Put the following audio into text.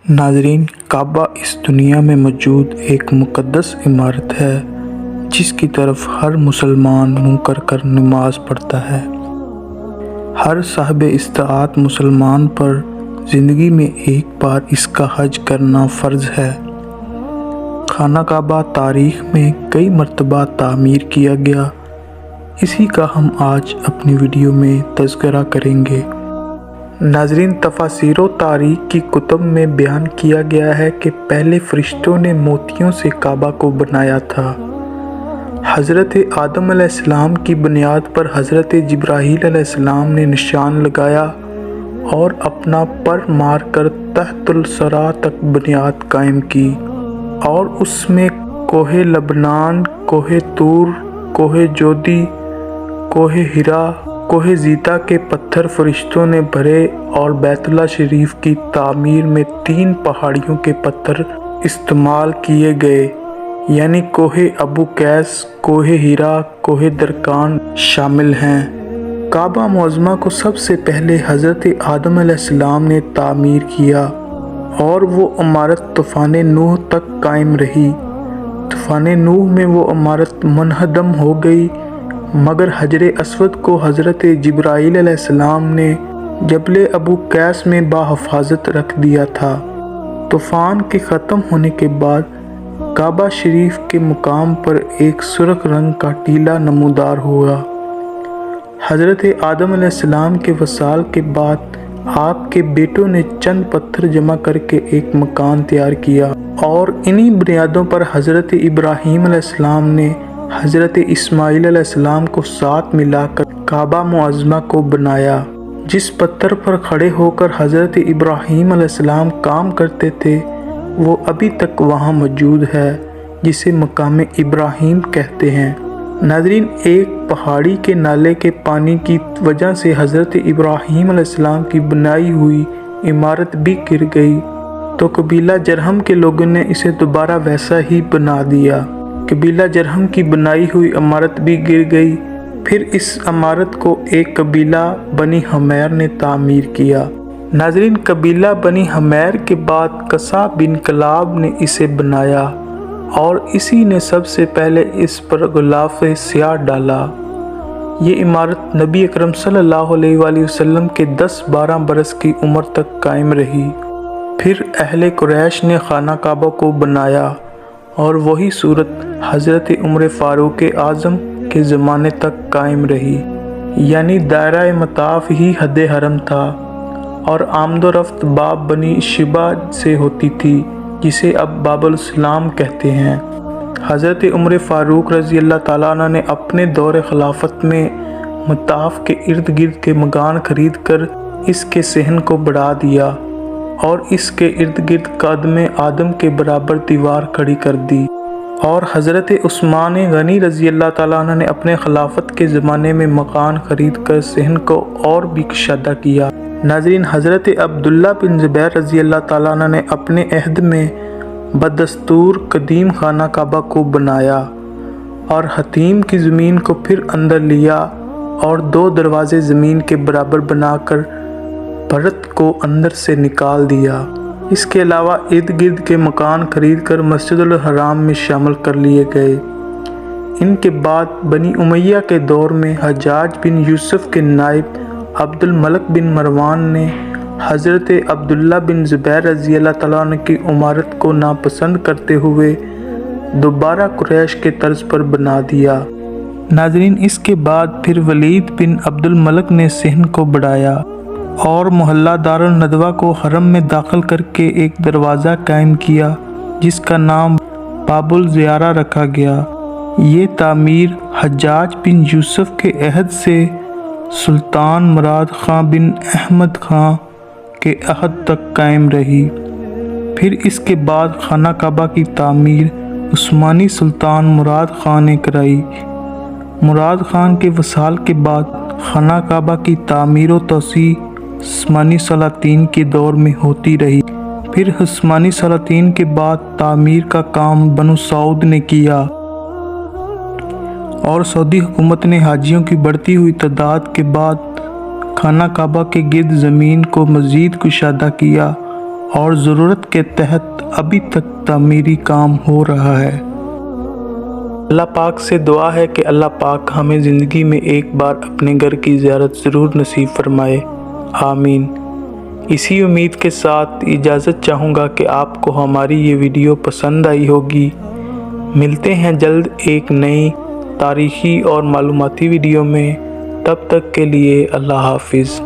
ناظرین، کعبہ اس دنیا میں موجود ایک مقدس عمارت ہے جس کی طرف ہر مسلمان منہ کر کر نماز پڑھتا ہے۔ ہر صاحب استطاعت مسلمان پر زندگی میں ایک بار اس کا حج کرنا فرض ہے۔ خانہ کعبہ تاریخ میں کئی مرتبہ تعمیر کیا گیا، اسی کا ہم آج اپنی ویڈیو میں تذکرہ کریں گے۔ ناظرین، تفاسیر و تاریخ کی کتب میں بیان کیا گیا ہے کہ پہلے فرشتوں نے موتیوں سے کعبہ کو بنایا تھا۔ حضرت آدم علیہ السلام کی بنیاد پر حضرت جبرائیل علیہ السلام نے نشان لگایا اور اپنا پر مار کر تحت الثری تک بنیاد قائم کی، اور اس میں کوہ لبنان، کوہ طور، کوہ جودی، کوہ ہرا، کوہ زیتا کے پتھر فرشتوں نے بھرے، اور بیت اللہ شریف کی تعمیر میں 3 پہاڑیوں کے پتھر استعمال کیے گئے، یعنی کوہ ابو قیس، کوہ ہرا، کوہ درکان شامل ہیں۔ کعبہ معظمہ کو سب سے پہلے حضرت آدم علیہ السلام نے تعمیر کیا، اور وہ عمارت طوفان نوح تک قائم رہی۔ طوفان نوح میں وہ عمارت منہدم ہو گئی، مگر حجر اسود کو حضرت جبرائیل علیہ السلام نے جبل ابو قیس میں بحفاظت رکھ دیا تھا۔ طوفان کے ختم ہونے کے بعد کعبہ شریف کے مقام پر ایک سرخ رنگ کا ٹیلہ نمودار ہوا۔ حضرت آدم علیہ السلام کے وصال کے بعد آپ کے بیٹوں نے چند پتھر جمع کر کے ایک مکان تیار کیا، اور انہی بنیادوں پر حضرت ابراہیم علیہ السلام نے حضرت اسماعیل علیہ السلام کو ساتھ ملا کر کعبہ معظمہ کو بنایا۔ جس پتھر پر کھڑے ہو کر حضرت ابراہیم علیہ السلام کام کرتے تھے وہ ابھی تک وہاں موجود ہے، جسے مقام ابراہیم کہتے ہیں۔ ناظرین، ایک پہاڑی کے نالے کے پانی کی وجہ سے حضرت ابراہیم علیہ السلام کی بنائی ہوئی عمارت بھی گر گئی، تو قبیلہ جرہم کے لوگوں نے اسے دوبارہ ویسا ہی بنا دیا۔ قبیلہ جرہم کی بنائی ہوئی عمارت بھی گر گئی، پھر اس عمارت کو ایک قبیلہ بنی حمیر نے تعمیر کیا۔ ناظرین، قبیلہ بنی حمیر کے بعد قصا بن کلاب نے اسے بنایا، اور اسی نے سب سے پہلے اس پر غلاف سیاہ ڈالا۔ یہ عمارت نبی اکرم صلی اللہ علیہ وآلہ وسلم کے 10-12 برس کی عمر تک قائم رہی۔ پھر اہل قریش نے خانہ کعبہ کو بنایا، اور وہی صورت حضرت عمر فاروق اعظم کے زمانے تک قائم رہی، یعنی دائرہ مطاف ہی حد حرم تھا، اور آمد و رفت باب بنی شیبہ سے ہوتی تھی، جسے اب باب السلام کہتے ہیں۔ حضرت عمر فاروق رضی اللہ تعالیٰ عنہ نے اپنے دور خلافت میں مطاف کے ارد گرد کے مکان خرید کر اس کے صحن کو بڑھا دیا، اور اس کے ارد گرد قدم آدم کے برابر دیوار کھڑی کر دی، اور حضرت عثمان غنی رضی اللہ تعالیٰ عنہ نے اپنے خلافت کے زمانے میں مکان خرید کر صحن کو اور بھی کشادہ کیا۔ ناظرین، حضرت عبداللہ بن زبیر رضی اللہ تعالیٰ عنہ نے اپنے عہد میں بدستور قدیم خانہ کعبہ کو بنایا، اور حتیم کی زمین کو پھر اندر لیا، اور 2 دروازے زمین کے برابر بنا کر بھرت کو اندر سے نکال دیا۔ اس کے علاوہ ارد گرد کے مکان خرید کر مسجد الحرام میں شامل کر لیے گئے۔ ان کے بعد بنی امیہ کے دور میں حجاج بن یوسف کے نائب عبد الملک بن مروان نے حضرت عبداللہ بن زبیر رضی اللہ تعالیٰ عنہ کی عمارت کو ناپسند کرتے ہوئے دوبارہ قریش کے طرز پر بنا دیا۔ ناظرین، اس کے بعد پھر ولید بن عبد الملک نے صحن کو بڑھایا، اور محلہ دار الندوہ کو حرم میں داخل کر کے ایک دروازہ قائم کیا، جس کا نام باب الزیارہ رکھا گیا۔ یہ تعمیر حجاج بن یوسف کے عہد سے سلطان مراد خاں بن احمد خاں کے عہد تک قائم رہی۔ پھر اس کے بعد خانہ کعبہ کی تعمیر عثمانی سلطان مراد خان نے کرائی۔ مراد خان کے وصال کے بعد خانہ کعبہ کی تعمیر و توسیع عثمانی سلاطین کے دور میں ہوتی رہی۔ پھر عثمانی سلاطین کے بعد تعمیر کا کام بنو سعود نے کیا، اور سعودی حکومت نے حاجیوں کی بڑھتی ہوئی تعداد کے بعد خانہ کعبہ کے گرد زمین کو مزید کشادہ کیا، اور ضرورت کے تحت ابھی تک تعمیری کام ہو رہا ہے۔ اللہ پاک سے دعا ہے کہ اللہ پاک ہمیں زندگی میں ایک بار اپنے گھر کی زیارت ضرور نصیب فرمائے، آمین۔ اسی امید کے ساتھ اجازت چاہوں گا کہ آپ کو ہماری یہ ویڈیو پسند آئی ہوگی۔ ملتے ہیں جلد ایک نئی تاریخی اور معلوماتی ویڈیو میں، تب تک کے لیے اللہ حافظ۔